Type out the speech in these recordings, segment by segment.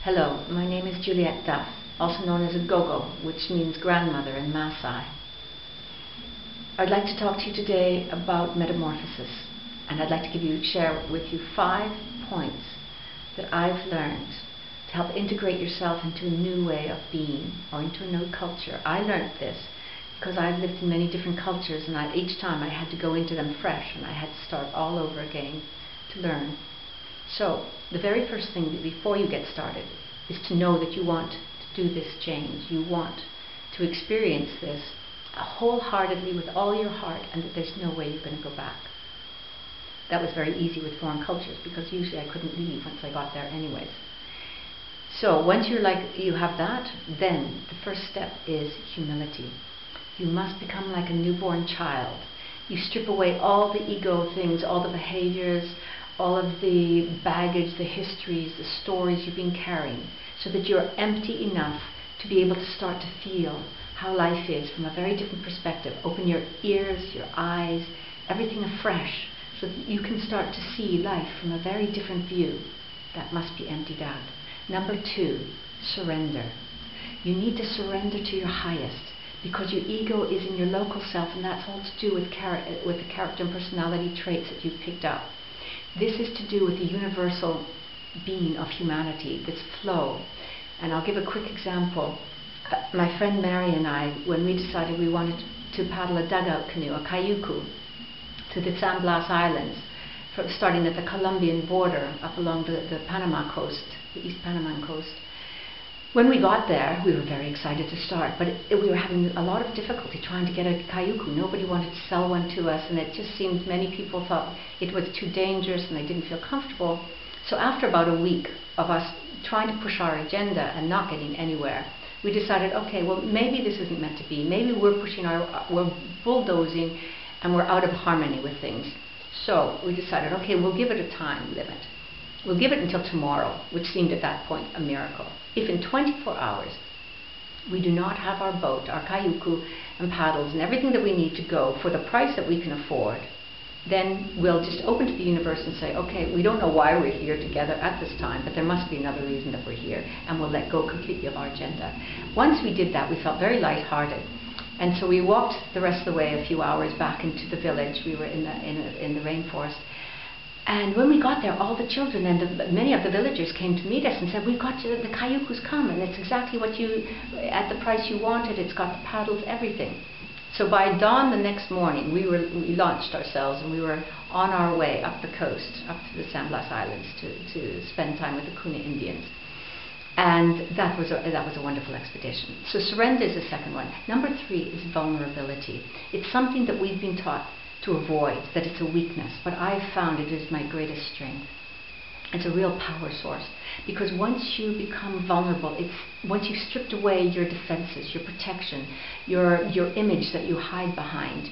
Hello, my name is Juliet Duff, also known as a Gogo, which means grandmother in Maasai. I'd like to talk to you today about metamorphosis, and I'd like to share with you 5 points that I've learned to help integrate yourself into a new way of being or into a new culture. I learned this because I've lived in many different cultures, and each time I had to go into them fresh and I had to start all over again to learn. So the very first thing before you get started is to know that you want to do this change. You want to experience this wholeheartedly with all your heart, and that there's no way you're going to go back. That was very easy with foreign cultures because usually I couldn't leave once I got there anyways. So once you have that, then the first step is humility. You must become like a newborn child. You strip away all the ego things, all the behaviors, all of the baggage, the histories, the stories you've been carrying, so that you're empty enough to be able to start to feel how life is from a very different perspective. Open your ears, your eyes, everything afresh, so that you can start to see life from a very different view. That must be emptied out. Number 2, surrender. You need to surrender to your highest, because your ego is in your local self, and that's all to do with the character and personality traits that you've picked up. This is to do with the universal being of humanity, this flow. And I'll give a quick example. My friend Mary and I, when we decided we wanted to paddle a dugout canoe, a kayuku, to the San Blas Islands, starting at the Colombian border up along the Panama coast, the East Panama coast. When we got there, we were very excited to start, but we were having a lot of difficulty trying to get a kayuku. Nobody wanted to sell one to us, and it just seemed many people thought it was too dangerous and they didn't feel comfortable. So after about a week of us trying to push our agenda and not getting anywhere, we decided, okay, well, maybe this isn't meant to be. Maybe we're bulldozing and we're out of harmony with things. So we decided, okay, we'll give it a time limit. We'll give it until tomorrow, which seemed at that point a miracle. If in 24 hours we do not have our boat, our kayuku and paddles and everything that we need to go for the price that we can afford, then we'll just open to the universe and say, okay, we don't know why we're here together at this time, but there must be another reason that we're here, and we'll let go completely of our agenda. Once we did that, we felt very lighthearted. And so we walked the rest of the way a few hours back into the village. We were in the rainforest. And when we got there, all the children and many of the villagers came to meet us and said, we've got the kayuku's come, and it's exactly what at the price you wanted. It's got the paddles, everything. So by dawn the next morning, we launched ourselves, and we were on our way up the coast, up to the San Blas Islands to spend time with the Kuna Indians. And that was a wonderful expedition. So surrender is the second one. Number 3 is vulnerability. It's something that we've been taught to avoid, that it's a weakness, but I've found it is my greatest strength. It's a real power source, because once you become vulnerable, once you've stripped away your defenses, your protection, your image that you hide behind,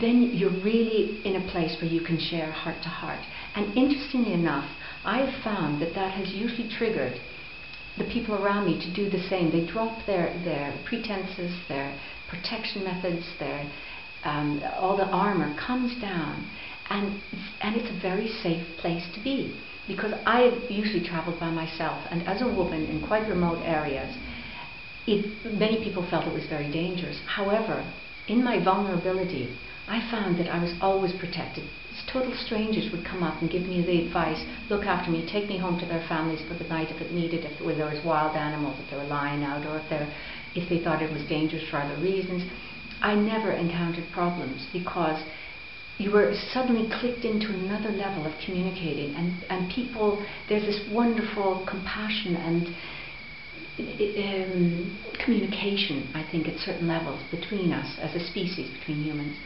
then you're really in a place where you can share heart to heart. And interestingly enough, I've found that has usually triggered the people around me to do the same. They drop their pretenses, their protection methods, all the armor comes down, and it's a very safe place to be, because I've usually traveled by myself, and as a woman in quite remote areas, many people felt it was very dangerous. However, in my vulnerability, I found that I was always protected. Total strangers would come up and give me the advice, look after me, take me home to their families for the night if it needed, if there was wild animals, if they were lying out, or if they thought it was dangerous for other reasons. I never encountered problems, because you were suddenly clicked into another level of communicating, and people, there's this wonderful compassion and communication, I think, at certain levels between us as a species, between humans.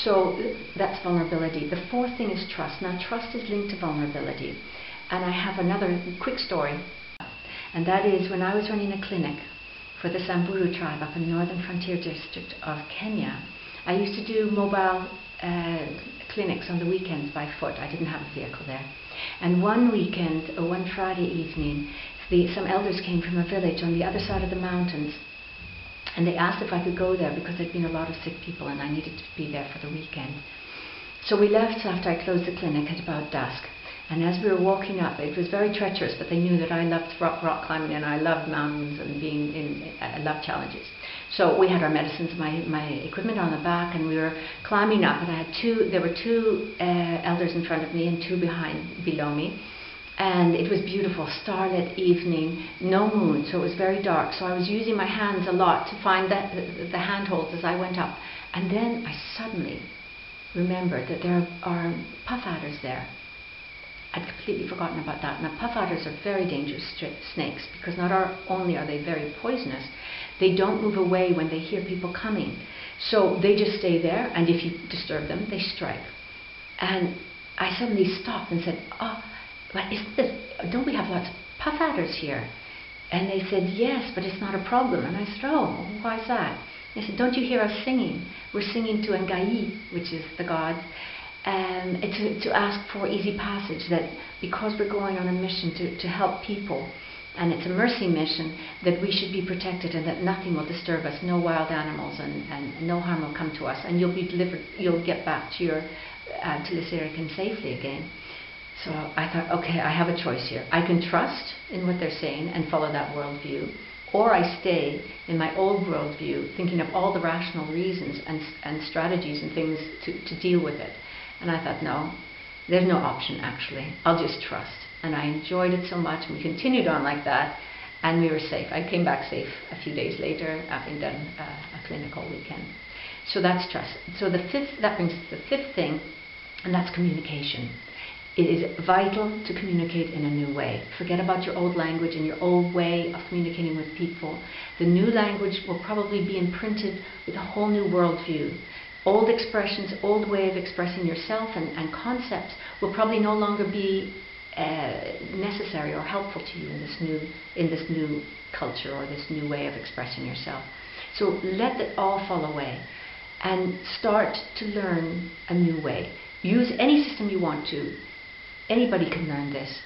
So that's vulnerability. The 4th thing is trust. Now, trust is linked to vulnerability, and I have another quick story, and that is when I was running a clinic for the Samburu tribe up in the northern frontier district of Kenya. I used to do mobile clinics on the weekends by foot. I didn't have a vehicle there. And one weekend, or one Friday evening, some elders came from a village on the other side of the mountains, and they asked if I could go there because there'd been a lot of sick people and I needed to be there for the weekend. So we left after I closed the clinic at about dusk. And as we were walking up, it was very treacherous, but they knew that I loved rock climbing and I loved mountains and I loved challenges. So we had our medicines, my equipment on the back, and we were climbing up, and there were two elders in front of me and two below me. And it was beautiful, starlit evening, no moon, so it was very dark. So I was using my hands a lot to find the handholds as I went up. And then I suddenly remembered that there are puff adders there. I'd completely forgotten about that. Now, puff adders are very dangerous snakes, because not only are they very poisonous, they don't move away when they hear people coming. So they just stay there, and if you disturb them, they strike. And I suddenly stopped and said, "Oh, but don't we have lots of puff adders here?" And they said, "Yes, but it's not a problem." And I said, "Oh, why is that?" They said, "Don't you hear us singing? We're singing to Ngai, which is the gods, to ask for easy passage, that because we're going on a mission to help people, and it's a mercy mission, that we should be protected and that nothing will disturb us, no wild animals, and no harm will come to us, and you'll be delivered, you'll get back to your to Lysyrican safely again." So I thought, okay, I have a choice here. I can trust in what they're saying and follow that worldview, or I stay in my old worldview, thinking of all the rational reasons and strategies and things to deal with it. And I thought, no, there's no option actually. I'll just trust. And I enjoyed it so much, and we continued on like that, and we were safe. I came back safe a few days later, having done a clinical weekend. So that's trust. So that brings us to the fifth thing, and that's communication. It is vital to communicate in a new way. Forget about your old language and your old way of communicating with people. The new language will probably be imprinted with a whole new worldview. Old expressions, old way of expressing yourself and concepts will probably no longer be necessary or helpful to you in this new culture or this new way of expressing yourself. So let it all fall away and start to learn a new way. Use any system you want to. Anybody can learn this.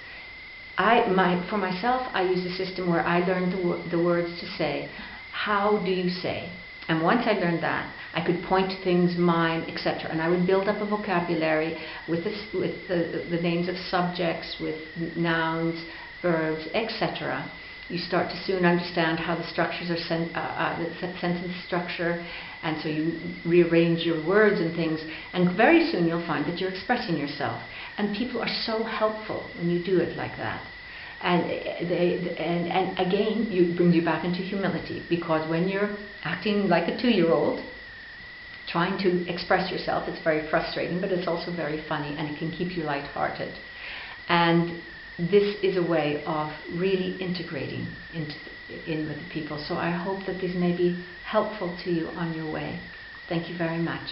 For myself, I use a system where I learned the words to say. How do you say? And once I learned that, I could point to things, mime, etc. And I would build up a vocabulary with the names of subjects, with nouns, verbs, etc. You start to soon understand how the structures are the sentence structure, and so you rearrange your words and things, and very soon you'll find that you're expressing yourself. And people are so helpful when you do it like that. And again, it brings you back into humility, because when you're acting like a 2-year-old, trying to express yourself, it's very frustrating, but it's also very funny, and it can keep you lighthearted. And this is a way of really integrating in with the people. So I hope that this may be helpful to you on your way. Thank you very much.